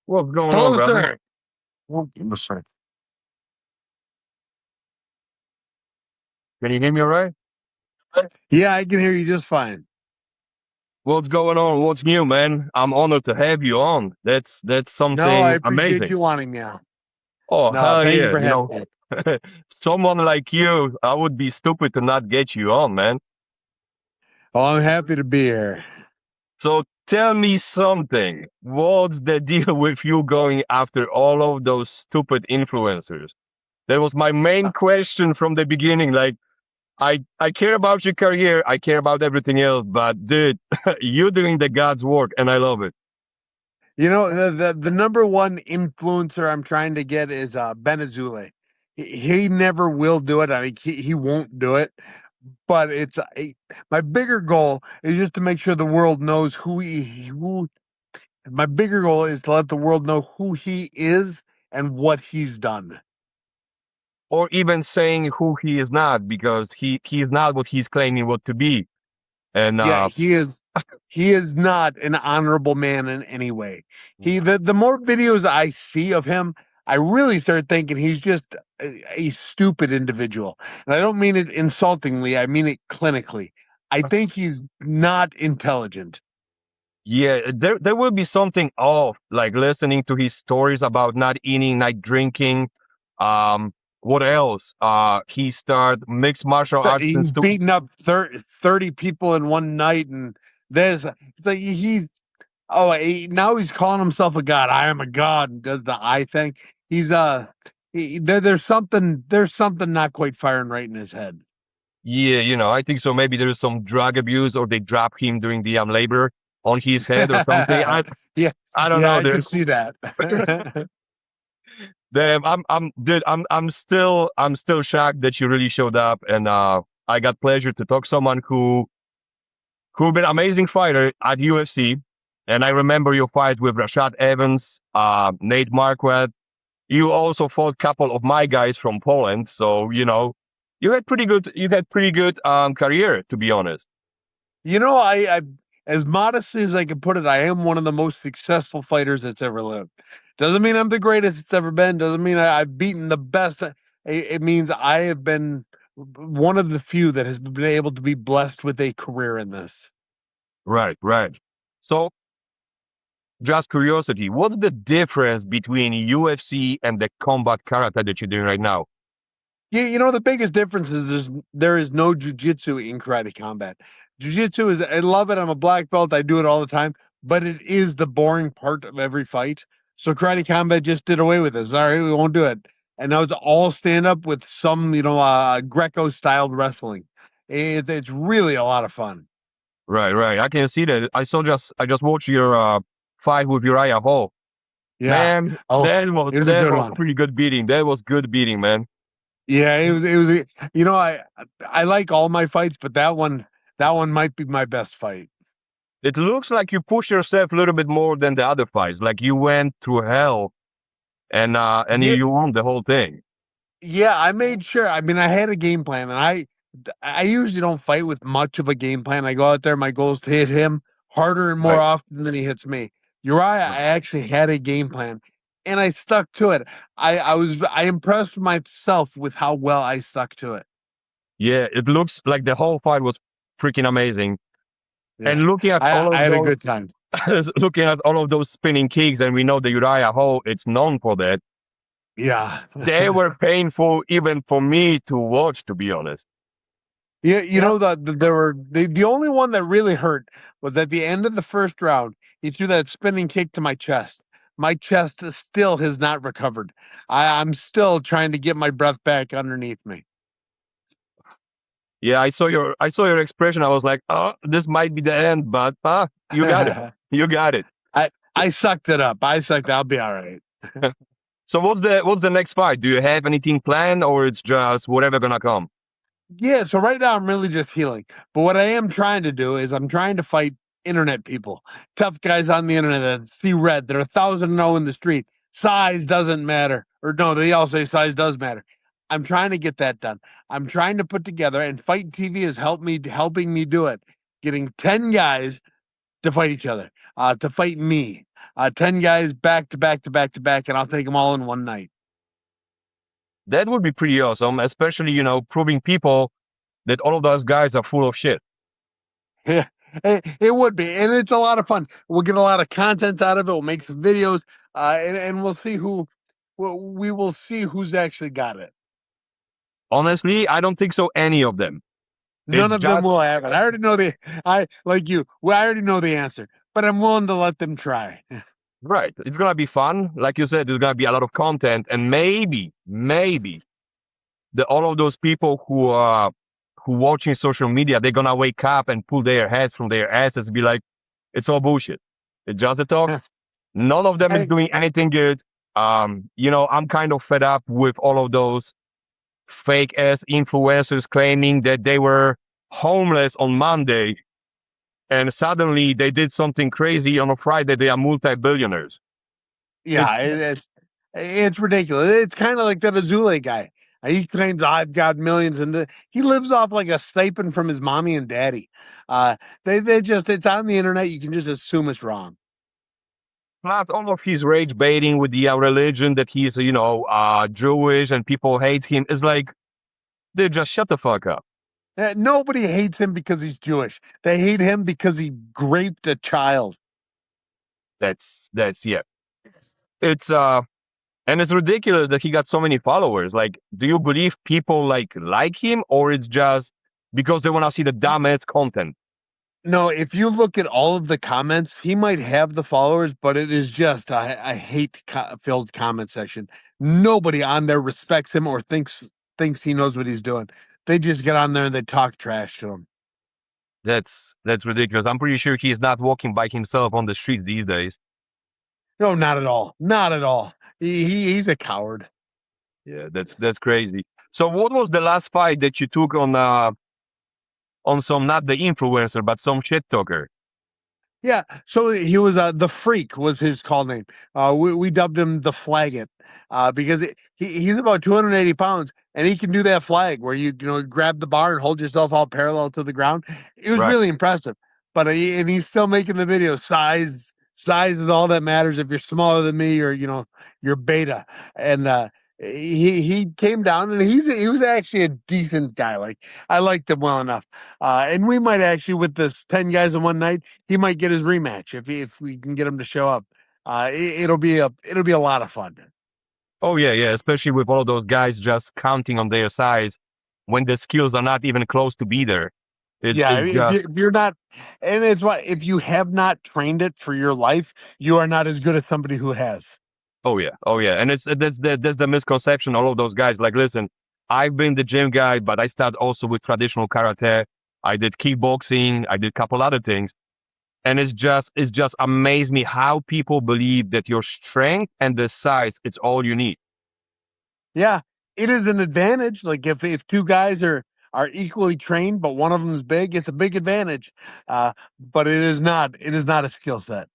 What's going on, Hello, brother? sir. Listen. Can you hear me all right? Yeah, I can hear you just fine. What's going on? What's new, man? I'm honored to have you on. That's No, I something appreciate amazing. you wanting me on. Oh, No, hell thank you yeah. for having me. Someone like you, I would be stupid to not get you on, man. Oh, I'm happy to be here. So tell me something. What's the deal with you going after all of those stupid influencers? That was my main Uh, question from the beginning. Like, I care about your career, I care about everything else, but dude, you're doing the God's work, and I love it. You know, the number one influencer I'm trying to get is Ben Azule. He never will do it. I mean, he won't do it. But my bigger goal is just to make sure the world knows who. My bigger goal is to let the world know who he is and what he's done. Or even saying who he is not, because he is not what he's claiming what to be. And Yeah, he is not an honorable man in any way. The more videos I see of him, I really start thinking he's just a stupid individual. And I don't mean it insultingly, I mean it clinically. I think he's not intelligent. yeah, there will be something off, like listening to his stories about not eating, not drinking. What else? He started mixed martial arts He's since two. beating up 30 people in one night, and it's like now he's calling himself a god. I am a god, and does the I thing. He's there's something not quite firing right in his head. Yeah, I think so. Maybe there is some drug abuse, or they drop him during the labor on his head or something. Yeah, I don't yeah, know, I could dude. see that. Damn, dude, I'm still shocked that you really showed up, and I got pleasure to talk someone who been amazing fighter at UFC, and I remember your fight with Rashad Evans, Nate Marquardt. You also fought couple of my guys from Poland, so you had pretty good career, to be honest. You know, I as modestly as I can put it, I am one of the most successful fighters that's ever lived. Doesn't mean I'm the greatest it's ever been. Doesn't mean I've beaten the best. It means I have been one of the few that has been able to be blessed with a career in this. Right, right. So, just curiosity, what's the difference between UFC and the combat karate that you're doing right now? Yeah, the biggest difference is there is no jujitsu in karate combat. Jujitsu is I love it. I'm a black belt. I do it all the time, but it is the boring part of every fight. So karate combat just did away with it. Sorry, we won't do it. And now it's all stand up with some, Greco styled wrestling. It's really a lot of fun. Right, right. I can see that. I just watched your fight with Uriah Hall. Yeah. Man, Oh, that was it was a that good was one. pretty good beating. That was good beating, man. Yeah, it was. I like all my fights, but that one might be my best fight. It looks like you push yourself a little bit more than the other fights. Like you went through hell, and you, Yeah, you won the whole thing. Yeah, I made sure. I mean, I had a game plan, and I usually don't fight with much of a game plan. I go out there, my goal is to hit him harder and more Right, often than he hits me. Uriah, I right. actually had a game plan, and I stuck to it. I impressed myself with how well I stuck to it. Yeah, it looks like the whole fight was freaking amazing. And Yeah, looking at I all I of had a those, good time. looking at all of those spinning kicks, and we know the Uriah Hall, it's known for that. Yeah. They were painful even for me to watch, to be honest. Yeah, Yeah. there were the only one that really hurt was at the end of the first round. He threw that spinning kick to my chest. My chest still has not recovered. I'm still trying to get my breath back underneath me. Yeah, I saw your expression. I was like, oh, this might be the end, but you got it. I You got it. I sucked it up. I sucked. I'll be all right. So what's the next fight? Do you have anything planned, or it's just whatever gonna come? Yeah, so right now I'm really just healing. But what I am trying to do is I'm trying to fight internet people, tough guys on the internet that see red. They're 1,000 in the street. Size doesn't matter. Or no, they all say size does matter. I'm trying to get that done. I'm trying to put together and Fight TV is helping me do it. Getting 10 guys to fight each other, to fight me. 10 guys back to back to back to back, and I'll take them all in one night. That would be pretty awesome, especially, proving people that all of those guys are full of shit. Yeah, it would be, and it's a lot of fun. We'll get a lot of content out of it. We'll make some videos, and we'll see who. We will see who's actually got it. Honestly, I don't think so, any of them. None It's of them just will have it. I already know the. I like you. Well, I already know the answer, but I'm willing to let them try. right. It's gonna be fun. Like you said, there's gonna be a lot of content, and maybe all of those people who watching social media, they're gonna wake up and pull their heads from their asses and be like, it's all bullshit. It's just a talk. None of them is I, doing anything good. I'm kind of fed up with all of those fake ass influencers claiming that they were homeless on Monday and suddenly they did something crazy on a Friday. They are multi-billionaires. yeah, It's it's ridiculous. It's kind of like that Azule guy. He claims I've got millions, and he lives off like a stipend from his mommy and daddy. Uh, they just it's on the internet. You can just assume it's wrong. not all of his rage baiting with the religion that he's, Jewish and people hate him. Is like, dude, just shut the fuck up. Nobody hates him because he's Jewish. They hate him because he raped a child. Yeah. It's and it's ridiculous that he got so many followers. Like, do you believe people like him, or it's just because they want to see the dumbass content? No, if you look at all of the comments, he might have the followers, but it is just a hate filled comment section. Nobody on there respects him or thinks he knows what he's doing. They just get on there and they talk trash to him. That's ridiculous. I'm pretty sure he's not walking by himself on the streets these days. No, not at all. Not at all. He's a coward. Yeah, that's crazy. So, what was the last fight that you took on some, not the influencer, but some shit talker? Yeah, so he was the Freak was his call name. We dubbed him the Flaggit because he's about 280 pounds and he can do that flag where you grab the bar and hold yourself all parallel to the ground. It was Right. really impressive. But and he's still making the video. Size is all that matters. If you're smaller than me, or you're beta. And he came down and he was actually a decent guy. Like I liked him well enough. And we might actually with this 10 guys in one night he might get his rematch if we can get him to show up. It'll be a lot of fun. Oh yeah, yeah. Especially with all of those guys just counting on their size when the skills are not even close to be there. Yeah, It's if you just if you're not, and it's what if you have not trained it for your life, you are not as good as somebody who has. oh yeah, and that's the misconception. All of those guys, like, listen, I've been the gym guy, but I started also with traditional karate. I did kickboxing. I did a couple other things, and it's just amazed me how people believe that your strength and the size it's all you need. Yeah, it is an advantage. Like if two guys are equally trained, but one of them is big, it's a big advantage. But it is not a skill set.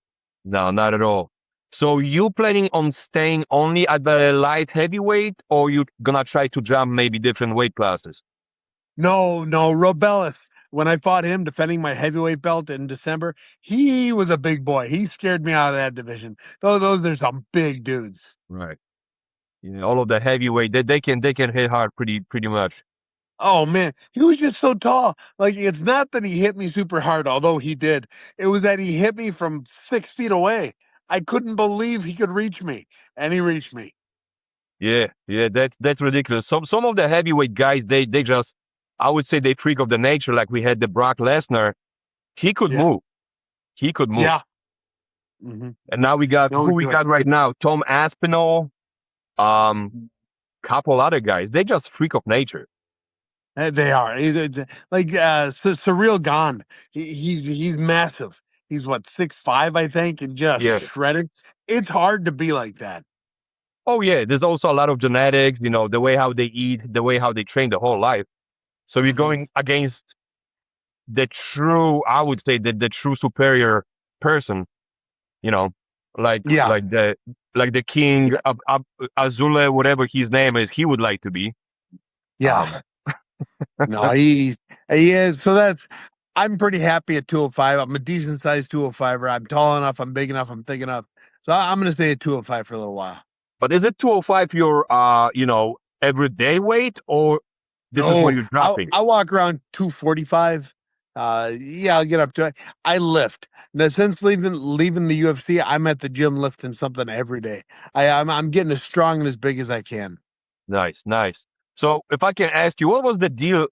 No, not at all. So you planning on staying only at the light heavyweight, or you gonna try to jump maybe different weight classes? No, no, Robellis. When I fought him defending my heavyweight belt in December, he was a big boy. He scared me out of that division. Those are some big dudes. Right. All of the heavyweight, they can hit hard pretty much. Oh man, he was just so tall. Like it's not that he hit me super hard, although he did. It was that he hit me from 6 feet away. I couldn't believe he could reach me, and he reached me. Yeah, yeah, that's ridiculous. Some of the heavyweight guys, they just, I would say, they freak of the nature. Like we had the Brock Lesnar, he could Yeah, move, he could move, yeah. hmm and now we got No, who we we could. got right now, Tom Aspinall, um, couple other guys. They just freak of nature. They are like surreal gone. He's massive. He's what 6'5", I think, and just Yeah. shredded. It's hard to be like that. Oh yeah, there's also a lot of genetics. The way how they eat, the way how they train the whole life. So you're hmm going against the true, I would say, the true superior person. You know, like Yeah, like the like the king yeah, Azule, whatever his name is, he would like to be. yeah. Um, No, he is. So I'm pretty happy at 205. I'm a decent sized 205er. I'm tall enough. I'm big enough. I'm thick enough. So I'm going to stay at 205 for a little while. But is it 205 your everyday weight, or this is where No, you're I dropping? I walk around 245. Yeah, I'll get up to it. I lift. Now, since leaving the UFC, I'm at the gym lifting something every day. I'm getting as strong and as big as I can. Nice, nice. So if I can ask you, what was the deal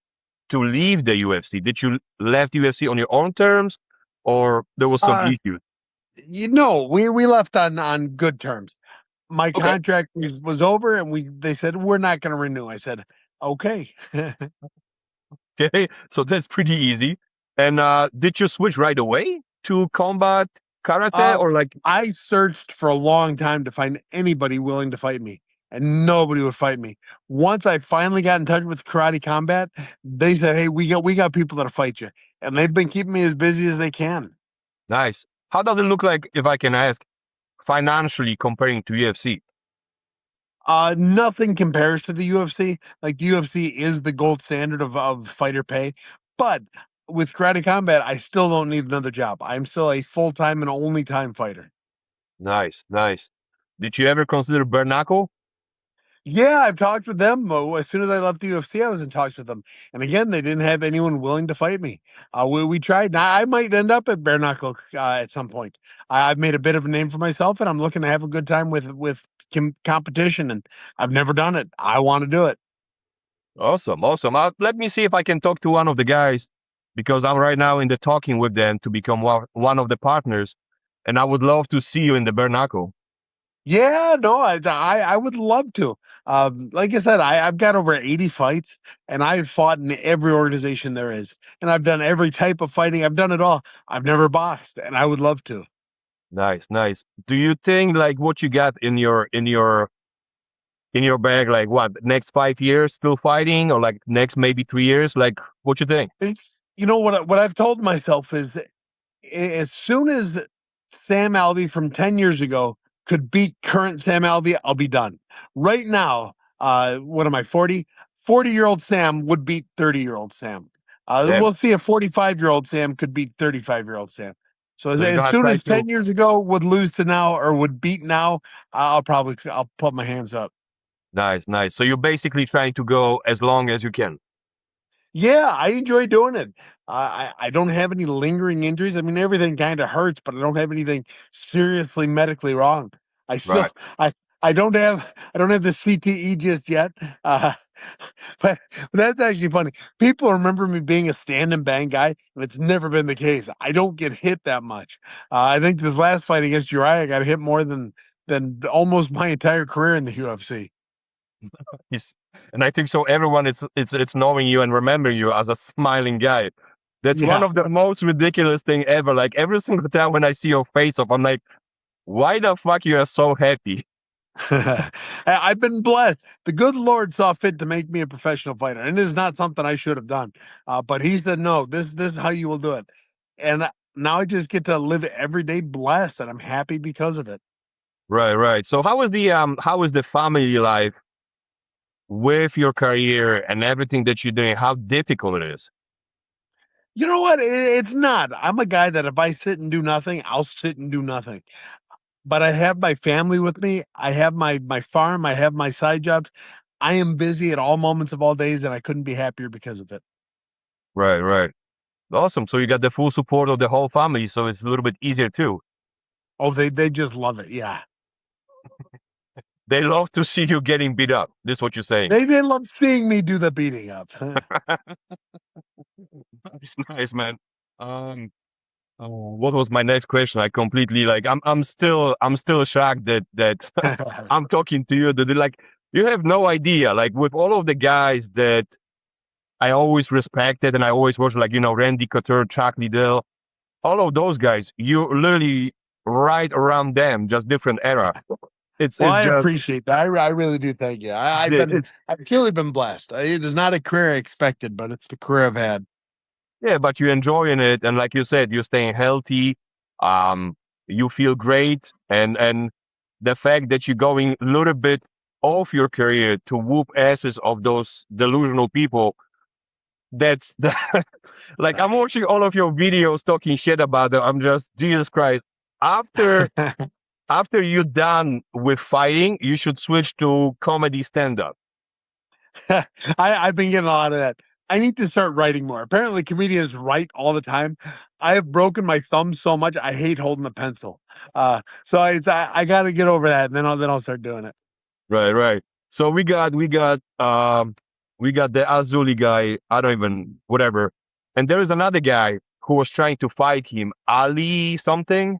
to leave the UFC? Did you left UFC on your own terms, or there was some Uh, issues? we left on good terms. My Okay, contract was over, and they said we're not going to renew. I said okay. okay. So that's pretty easy. And did you switch right away to combat karate, Uh, or like, I searched for a long time to find anybody willing to fight me, and nobody would fight me. Once I finally got in touch with Karate Combat, they said, "Hey, we got people that'll fight you," and they've been keeping me as busy as they can. nice? How does it look like, if I can ask, financially comparing to UFC? Nothing compares to the UFC. Like the UFC is the gold standard of fighter pay, but with Karate Combat, I still don't need another job. I'm still a full time and only time fighter. Nice, nice. Did you ever consider bare knuckle? Yeah, I've talked with them. As soon as I left the UFC, I was in touch with them. And again, they didn't have anyone willing to fight me. We tried. Now, I might end up at bare knuckle at some point. I've made a bit of a name for myself, and I'm looking to have a good time with competition. And I've never done it. I want to do it. Awesome, awesome. Let me see if I can talk to one of the guys, because I'm right now in the talking with them to become one of the partners, and I would love to see you in the bare knuckle. Yeah, no, I would love to. Like I said, I've got over 80 fights, and I've fought in every organization there is, and I've done every type of fighting. I've done it all. I've never boxed, and I would love to. Nice, nice. Do you think like what you got in your bag, like what, next 5 years still fighting, or like next maybe 3 years? Like what you think? You know what I've told myself is as soon as Sam Alvey from 10 years ago could beat current Sam Alvey, I'll be done. Right now, what am I, 40? 40-year-old Sam would beat 30-year-old Sam. Damn. We'll see if 45-year-old Sam could beat 35-year-old Sam. So So you're as gonna soon try as to 10 years ago would lose to now or would beat now, I'll put my hands up. nice, nice. So you're basically trying to go as long as you can. Yeah, I enjoy doing it. I don't have any lingering injuries. I mean, everything kind of hurts, but I don't have anything seriously medically wrong. I still, Right. I, I don't have the CTE just yet. Uh, but that's actually funny. People remember me being a stand and bang guy, and it's never been the case. I don't get hit that much. I think this last fight against Uriah, I got hit more than almost my entire career in the UFC. He's, and I think so. Everyone it's knowing you and remembering you as a smiling guy. That's one Yeah. of the most ridiculous thing ever. Like every single time when I see your face off, I'm like, why the fuck you are so happy? I've been blessed. The good Lord saw fit to make me a professional fighter, and it is not something I should have done. But He said, "No, this is how you will do it." And now I just get to live every day blessed, and I'm happy because of it. Right, right. So how is the family life with your career and everything that you're doing? How difficult it is? You know what? It's not. I'm a guy that if I sit and do nothing, I'll sit and do nothing. But I have my family with me. I have my farm. I have my side jobs. I am busy at all moments of all days, and I couldn't be happier because of it. Right, right. Awesome. So you got the full support of the whole family, so it's a little bit easier too. Oh, they just love it. Yeah. They love to see you getting beat up. This is what you're saying. They love seeing me do the beating up. Nice, nice, man. Um, what was my next question? I completely like. I'm still shocked that I'm talking to you. That like you have no idea. Like with all of the guys that I always respected and I always watched, like Randy Couture, Chuck Liddell, all of those guys. You're literally right around them, just different era. Well, It's I just appreciate that. I really do. Thank you. it's I've truly been blessed. It is not a career I expected, but it's the career I've had. yeah, but you're enjoying it, and like you said, you're staying healthy. Um, you feel great, and the fact that you're going a little bit off your career to whoop asses of those delusional people, That's the like I'm watching all of your videos talking shit about them. I'm just Jesus Christ. After after you're done with fighting, you should switch to comedy stand up. I've been getting a lot of that. I need to start writing more. Apparently, comedians write all the time. I have broken my thumb so much I hate holding a pencil. I got to get over that, and then I'll start doing it. Right, right. So we got the Azuli guy, I don't even whatever. And there is another guy who was trying to fight him, Ali something.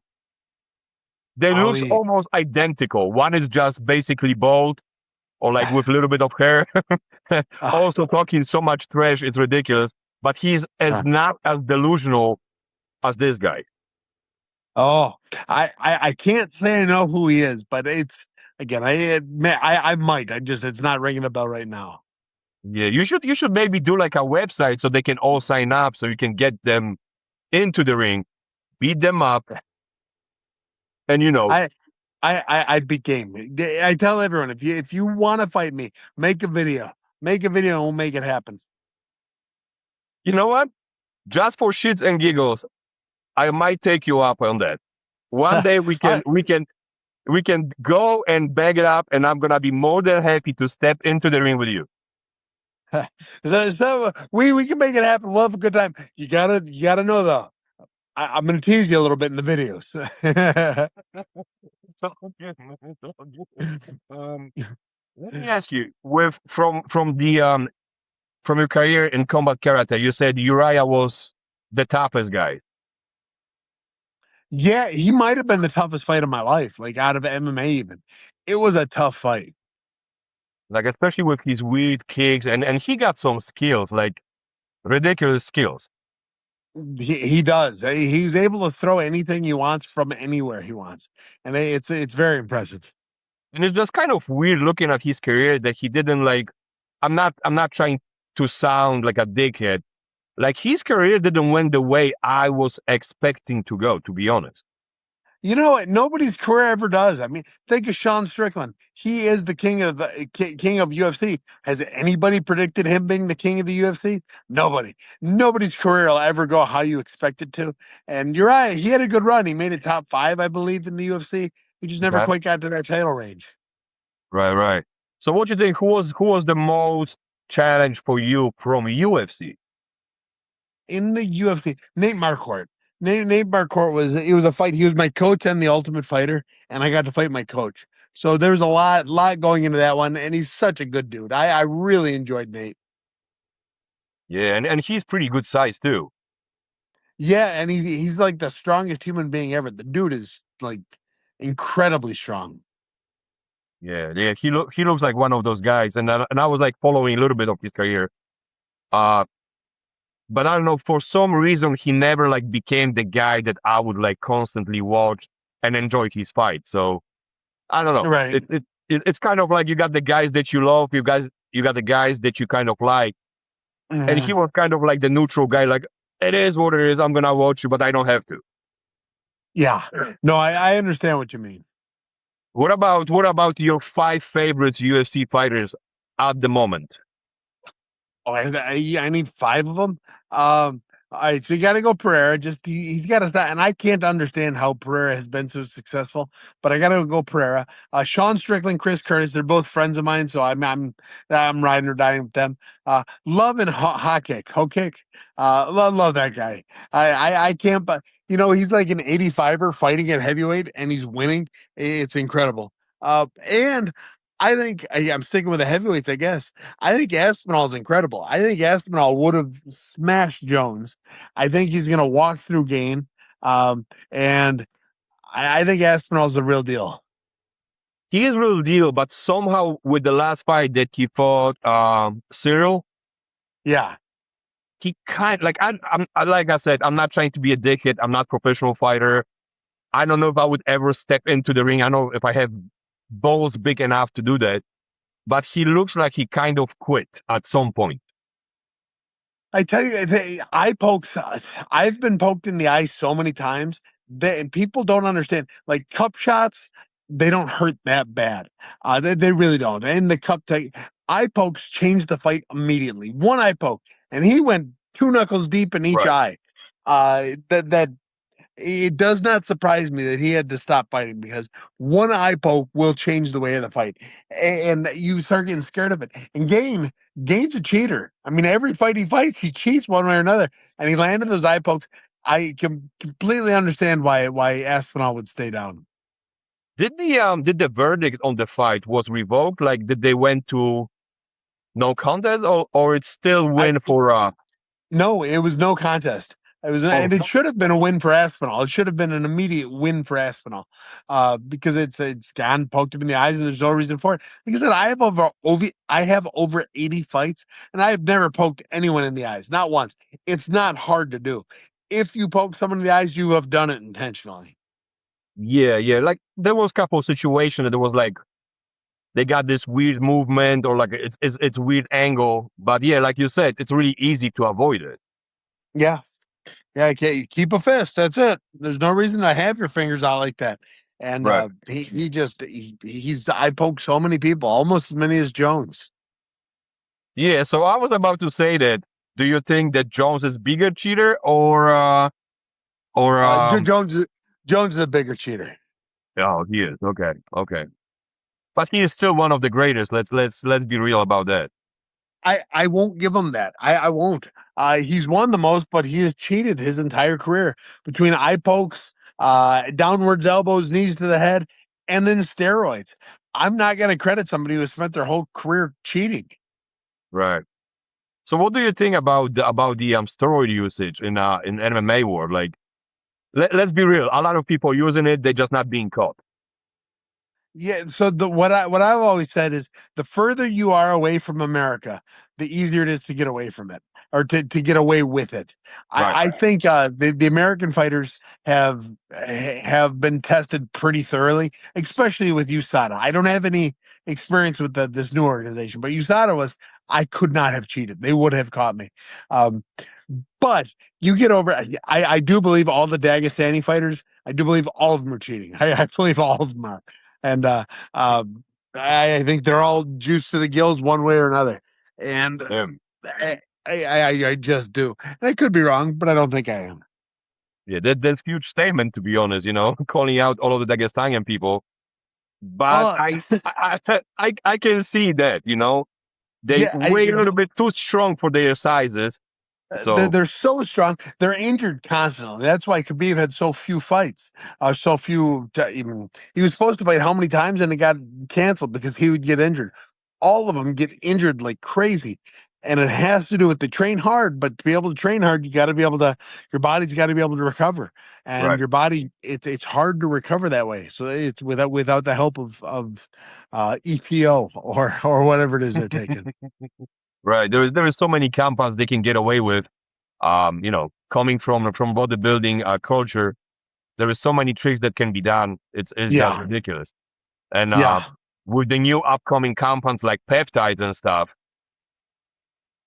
They looks Ali, almost identical. One is just basically bald or like with a little bit of hair. uh, Also talking so much trash, it's ridiculous. But he's as uh, not as delusional as this guy. oh, I can't say I know who he is, but it's again, I admit I might. I just it's not ringing a bell right now. Yeah, you should maybe do like a website so they can all sign up so you can get them into the ring, beat them up, and I I'd be game. I tell everyone if you want to fight me, make a video, and we'll make it happen. you know what? Just for shits and giggles, I might take you up on that. One day we can I, we can we can go and bag it up, and I'm gonna be more than happy to step into the ring with you. so we can make it happen. We'll have a good time. You gotta know though. I'm gonna tease you a little bit in the videos. It's all good, man. It's all good. Let me ask you, with from your career in combat karate, you said Uriah was the toughest guy. Yeah, he might have been the toughest fight of my life, like out of MMA even. It was a tough fight. Like especially with his weird kicks, and he got some skills, like ridiculous skills. He does. He's able to throw anything he wants from anywhere he wants, and it's very impressive. And it's just kind of weird looking at his career that he didn't like. I'm not trying to sound like a dickhead. Like his career didn't went the way I was expecting to go, to be honest. You know what? Nobody's career ever does. I mean, think of Sean Strickland. He is the king of UFC. Has anybody predicted him being the king of the UFC? Nobody. Nobody's career will ever go how you expect it to. And you're right. He had a good run. He made it top five, I believe, in the UFC. He just never Okay. quite got to that title range. Right, right. So what do you think? Who was the most challenge for you from UFC? In the UFC, Nate Marquardt. Nate Marquardt was a fight. He was my coach on the Ultimate Fighter, and I got to fight my coach. So there was a lot going into that one, and he's such a good dude. I really enjoyed Nate. Yeah, and he's pretty good size too. Yeah, and he's like the strongest human being ever. The dude is like incredibly strong. Yeah, yeah. He looks like one of those guys, and I was like following a little bit of his career. Uh, but I don't know, for some reason he never like became the guy that I would like constantly watch and enjoy his fight. So I don't know. Right. It's kind of like you got the guys that you love, you got the guys that you kind of like, and Mhm. he was kind of like the neutral guy, like it is what it is. I'm gonna watch you, but I don't have to. Yeah. No, I understand what you mean. What about your five favorite UFC fighters at the moment? Oh, I need five of them. All right, so you got to go Pereira. Just he's got to stop, and I can't understand how Pereira has been so successful, but I got to go Pereira. Sean Strickland, Chris Curtis, they're both friends of mine, so I'm riding or dying with them. Love and Hokik. Love that guy. I can't, but he's like an 85er fighting at heavyweight, and he's winning. It's incredible. And I think I'm sticking with the heavyweights, I guess. I think Aspinall is incredible. I think Aspinall would have smashed Jones. I think he's going to walk through Gain. And I think Aspinall's the real deal. He is real deal, but somehow with the last fight that he fought Cyril, Yeah. he kind like like I said, I'm not trying to be a dickhead. I'm not a professional fighter. I don't know if I would ever step into the ring. I know if I have balls big enough to do that, but he looks like he kind of quit at some point. I tell you, I've been poked in the eye so many times that and people don't understand. Like cup shots, they don't hurt that bad. They really don't. And the cup take, eye pokes changed the fight immediately. One eye poke, and he went two knuckles deep in each Right. eye. That it does not surprise me that he had to stop fighting because one eye poke will change the way of the fight, and you start getting scared of it. And Gain's a cheater. I mean, every fight he fights, he cheats one way or another, and he landed those eye pokes. I can completely understand why Aspinall would stay down. Did the verdict on the fight was revoked? Like, did they went to no contest, or it's still I win for No, it was no contest. It was, oh and it should have been a win for Aspinall. It should have been an immediate win for Aspinal, because it's gone poked him in the eyes, and there's no reason for it. Like I said, I have over 80 fights, and I have never poked anyone in the eyes, not once. It's not hard to do. If you poke someone in the eyes, you have done it intentionally. yeah, yeah. Like there was a couple of situations that there was like they got this weird movement or like it's weird angle, but yeah, like you said, it's really easy to avoid it. Yeah, yeah. Okay, you keep a fist. That's it. There's no reason to have your fingers out like that. And Right. he's I poked so many people, almost as many as Jones. Yeah. So I was about to say that. Do you think that Jones is bigger cheater or Jones is a bigger cheater. oh he is okay okay, but he is still one of the greatest. Let's be real about that. I won't give him that. I won't. He's won the most, but he has cheated his entire career between eye pokes, downwards elbows, knees to the head, and then steroids. I'm not going to credit somebody who has spent their whole career cheating. Right. So what do you think about the steroid usage in MMA world? Like let's be real, a lot of people using it, they're just not being caught. Yeah, so the what I've always said is the further you are away from America, the easier it is to get away from it or to get away with it. Right. I think the American fighters have been tested pretty thoroughly, especially with USADA. I don't have any experience with this new organization, but USADA was I could not have cheated. They would have caught me. Um, but you get over. I do believe all the Dagestani fighters. I do believe all of them are cheating. I believe all of them are, and I think they're all juiced to the gills one way or another. And Um, I just do. And I could be wrong, but I don't think I am. yeah, that's huge statement to be honest. Calling out all of the Dagestanian people, but Well, I can see that. They yeah, way a little bit too strong for their sizes. So they're so strong. They're injured constantly. That's why Khabib had so few fights. So few. Even he was supposed to fight how many times, and it got canceled because he would get injured. All of them get injured like crazy, and it has to do with they train hard. But to be able to train hard, you got to be able to. Your body's got to be able to recover, and right, your body it's hard to recover that way. So it's without the help of EPO or whatever it is they're taking. right. There is so many compounds they can get away with. Coming from bodybuilding culture, there is so many tricks that can be done. It's just Yeah, ridiculous. And yeah. with the new upcoming compounds like peptides and stuff,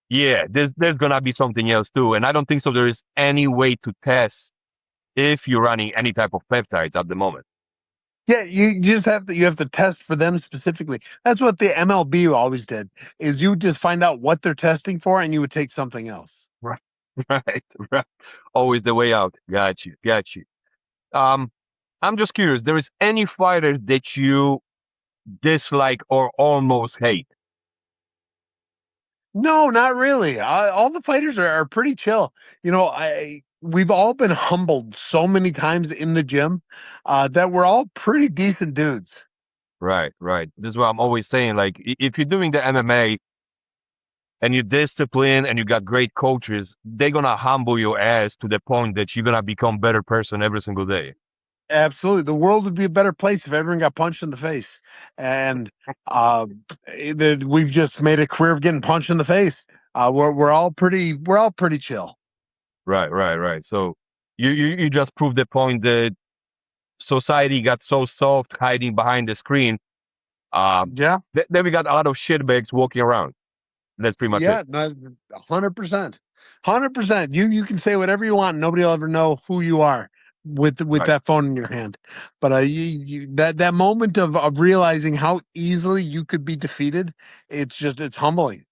yeah, there's gonna be something else too. And I don't think so. There is any way to test if you're running any type of peptides at the moment. Yeah, you just you have to test for them specifically. That's what the MLB always did. Is you just find out what they're testing for and you would take something else. Right, right, right. Always the way out. Got you, got you. Um, I'm just curious. There is any fighter that you dislike or almost hate? No, not really. All the fighters are pretty chill. I we've all been humbled so many times in the gym that we're all pretty decent dudes. Right, right. This is what I'm always saying. Like, if you're doing the MMA and you're disciplined and you got great coaches, they're gonna humble your ass to the point that you're gonna become better person every single day. Absolutely. The world would be a better place if everyone got punched in the face. And uh, we've just made a career of getting punched in the face. We're all pretty chill. Right, right, right. So you just proved the point that society got so soft hiding behind the screen. Yeah. Then we got a lot of shitbags walking around. That's pretty much it. Yeah. 100%. 100%. You can say whatever you want. And nobody will ever know who you are. with Right. that phone in your hand. But that moment of realizing how easily you could be defeated, it's humbling.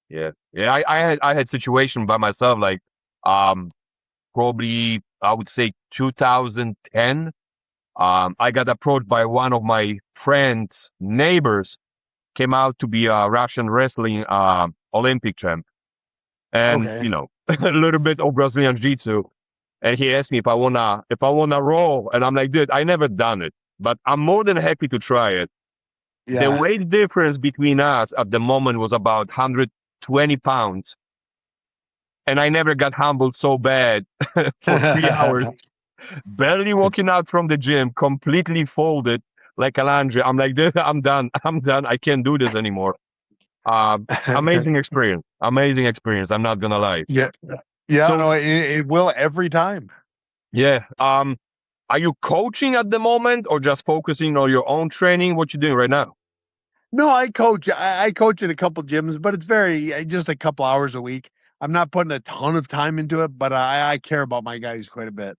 Yeah. Yeah. I had situation by myself like um probably I would say 2010. I got approached by one of my friends' neighbors, came out to be a Russian wrestling Olympic champ, and Okay. a little bit of Brazilian Jiu-Jitsu. And he asked me if I wanna roll, and I'm like, dude, I never done it, but I'm more than happy to try it. The Yeah. weight difference between us at the moment was about 120 pounds, and I never got humbled so bad for 3 hours, barely walking out from the gym, completely folded like a laundry. I'm like, dude, I'm done. I'm done. I can't do this anymore. Amazing experience. Amazing experience. I'm not gonna lie. Yeah. Yeah, So no, it will every time. yeah. Are you coaching at the moment or just focusing on your own training? What you doing right now? No, I coach. I coach at a couple gyms, but it's very just a couple hours a week. I'm not putting a ton of time into it, but I care about my guys quite a bit.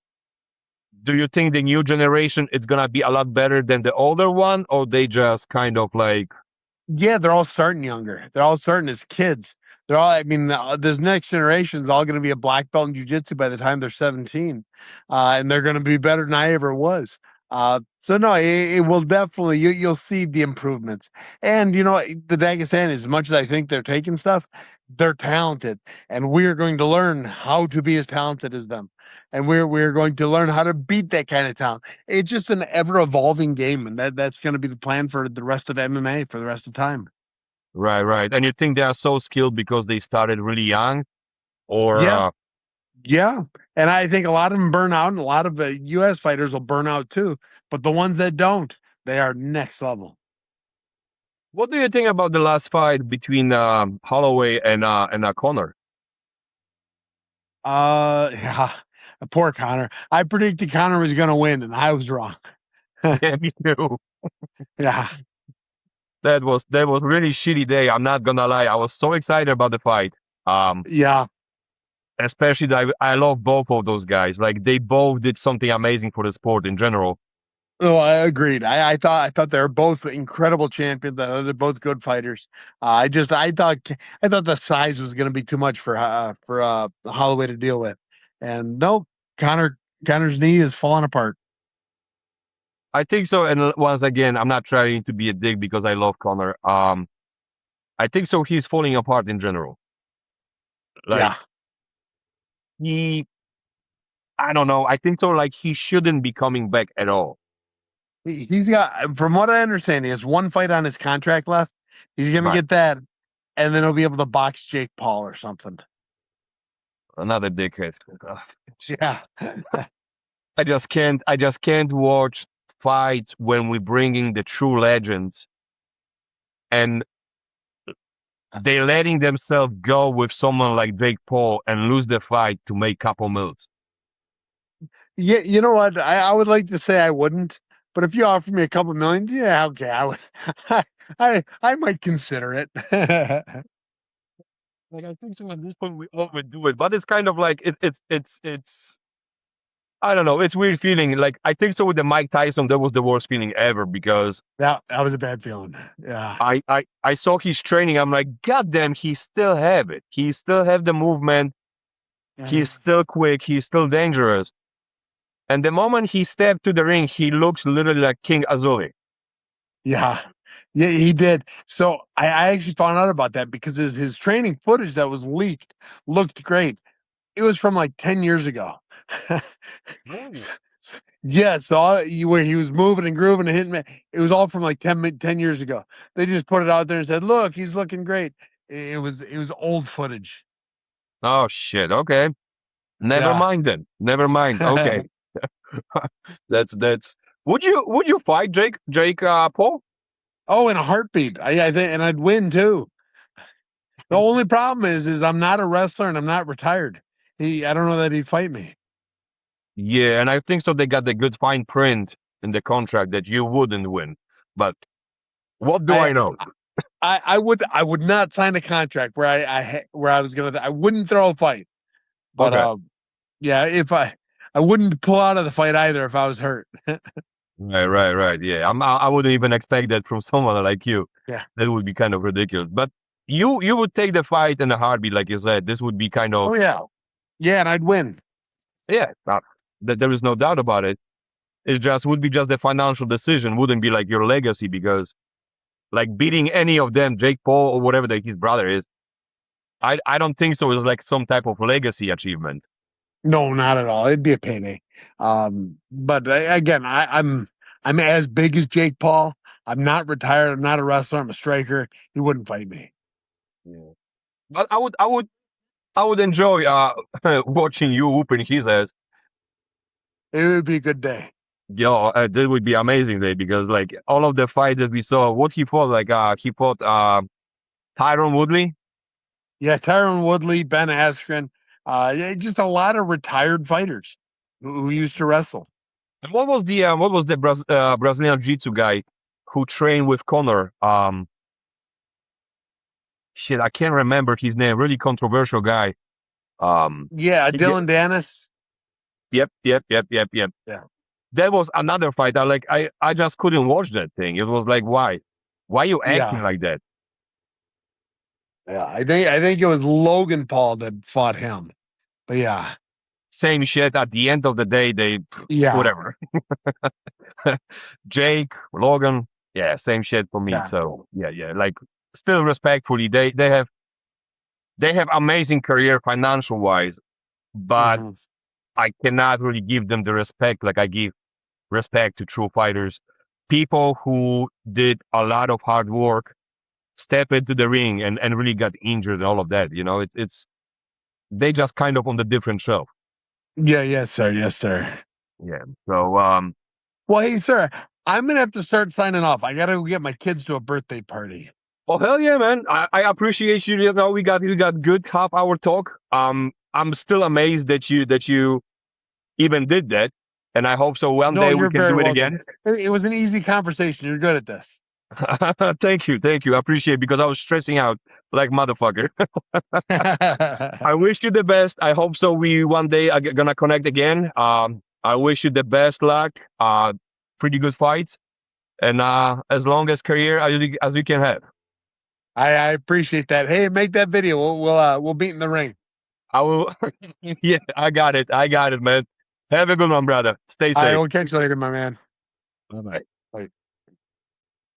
Do you think the new generation is gonna be a lot better than the older one, or they just kind of like Yeah, they're all starting younger. They're all starting as kids. They're all. I mean, this next generation is all going to be a black belt in jujitsu by the time they're 17, and they're going to be better than I ever was. So no, it will definitely you'll see the improvements. And the Dagestani, as much as I think they're taking stuff, they're talented, and we're going to learn how to be as talented as them, and we're going to learn how to beat that kind of talent. It's just an ever evolving game, and that's going to be the plan for the rest of MMA for the rest of time. right, right? And you think they are so skilled because they started really young, or Yeah, yeah, and I think a lot of them burn out, and a lot of the U.S. fighters will burn out too. But the ones that don't, they are next level. what do you think about the last fight between Holloway and Connor? Yeah, poor Connor. I predicted Connor was going to win, and I was wrong. Yeah, me too. Yeah, That was really shitty day. I'm not gonna lie. I was so excited about the fight. Um, yeah. Especially that I love both of those guys. Like they both did something amazing for the sport in general. Oh, I agreed. I thought they were both incredible champions. They're both good fighters. I thought the size was going to be too much for Holloway to deal with, and nope, Connor Connor's knee is falling apart. I think so. And once again, I'm not trying to be a dick because I love Connor. I think so. He's falling apart in general. Like Yeah, he, I don't know. I think so. Like he shouldn't be coming back at all. he's got. From what I understand, he has one fight on his contract left. He's going to Right. get that, and then he'll be able to box Jake Paul or something. Another dickhead. Ugh. Yeah, I just can't watch fights when we're bringing the true legends and they letting themselves go with someone like Jake Paul and lose the fight to make couple mils. yeah. You know what? I would like to say I wouldn't, but if you offer me a couple million, yeah, okay, I would. I might consider it. Like I think so at this point we overdo it, but it's kind of like it's I don't know, it's weird feeling. Like I think so with the Mike Tyson, that was the worst feeling ever because That was a bad feeling. Yeah. I saw his training. I'm like, God damn, he still have it. He still have the movement. Uh, He's still quick. He's still dangerous. And the moment he stepped to the ring, he looks literally like King Azuli. yeah. Yeah, he did. So I actually found out about that because his training footage that was leaked looked great. It was from like 10 years ago. Really? Yeah, so where he was moving and grooving and hitting me, it was all from like 10 years ago. They just put it out there and said, "Look, he's looking great." It was old footage. Oh shit. Okay. Never Yeah. mind then. Never mind. Okay. That's. Would you fight Jake Paul? Oh, in a heartbeat. I think, and I'd win too. The only problem is I'm not a wrestler and I'm not retired. I don't know that he'd fight me. Yeah, and I think so. They got the good fine print in the contract that you wouldn't win. But what do I, I know? I would not sign a contract where I was gonna I wouldn't throw a fight. But Okay. yeah, if I wouldn't pull out of the fight either if I was hurt. Right. Yeah, I wouldn't even expect that from someone like you. Yeah. That would be kind of ridiculous. But you would take the fight in a heartbeat, like you said. This would be kind of Oh yeah. Yeah, and I'd win. yeah. There is no doubt about it. It just would be just a financial decision. Wouldn't be like your legacy because like beating any of them, Jake Paul or whatever his brother is. I don't think so. It's like some type of legacy achievement. No, not at all. It'd be a payday. But again, I'm as big as Jake Paul. I'm not retired. I'm not a wrestler. I'm a striker. He wouldn't fight me. Yeah. But I would enjoy watching you whooping his ass. It would be a good day. Yo, that would be amazing day because like all of the fights that we saw, what he fought like he fought Tyron Woodley. Yeah, Tyron Woodley, Ben Askren, yeah, just a lot of retired fighters who used to wrestle. And what was the Brazilian Jiu-Jitsu guy who trained with Conor? Shit, I can't remember his name. Really controversial guy. Um, Yeah, yeah, Dylan Dennis. yep. Yeah, That was another fight. I just couldn't watch that thing. It was like, why you acting yeah, like that? yeah. I think it was Logan Paul that fought him. But yeah, Same shit. At the end of the day, they yeah, whatever. Jake, Logan, yeah, same shit for me. yeah. So yeah. Like still respectfully, they have amazing career financial wise, but Hmm. I cannot really give them the respect like I give respect to true fighters. People who did a lot of hard work, step into the ring and really got injured and all of that. It's they just kind of on the different shelf. Yeah, yes, sir. Yes, sir. Yeah. So Well, hey, sir, I'm gonna have to start signing off. I gotta go get my kids to a birthday party. oh hell yeah, man. I appreciate you. We got good half-hour talk. I'm still amazed that you even did that. And I hope so one No, day we you're can very do it welcome. again. It was an easy conversation. You're good at this. Thank you. I appreciate it because I was stressing out like motherfucker. I I wish you the best. I hope so. We one day are gonna connect again. I wish you the best luck. Pretty good fights, and as long as career as you can have. I appreciate that. Hey, make that video. We'll meet in the ring. I will. Yeah, I got it, man. Have a good one, brother. Stay I safe. will catch you later, my man. Bye bye. Bye.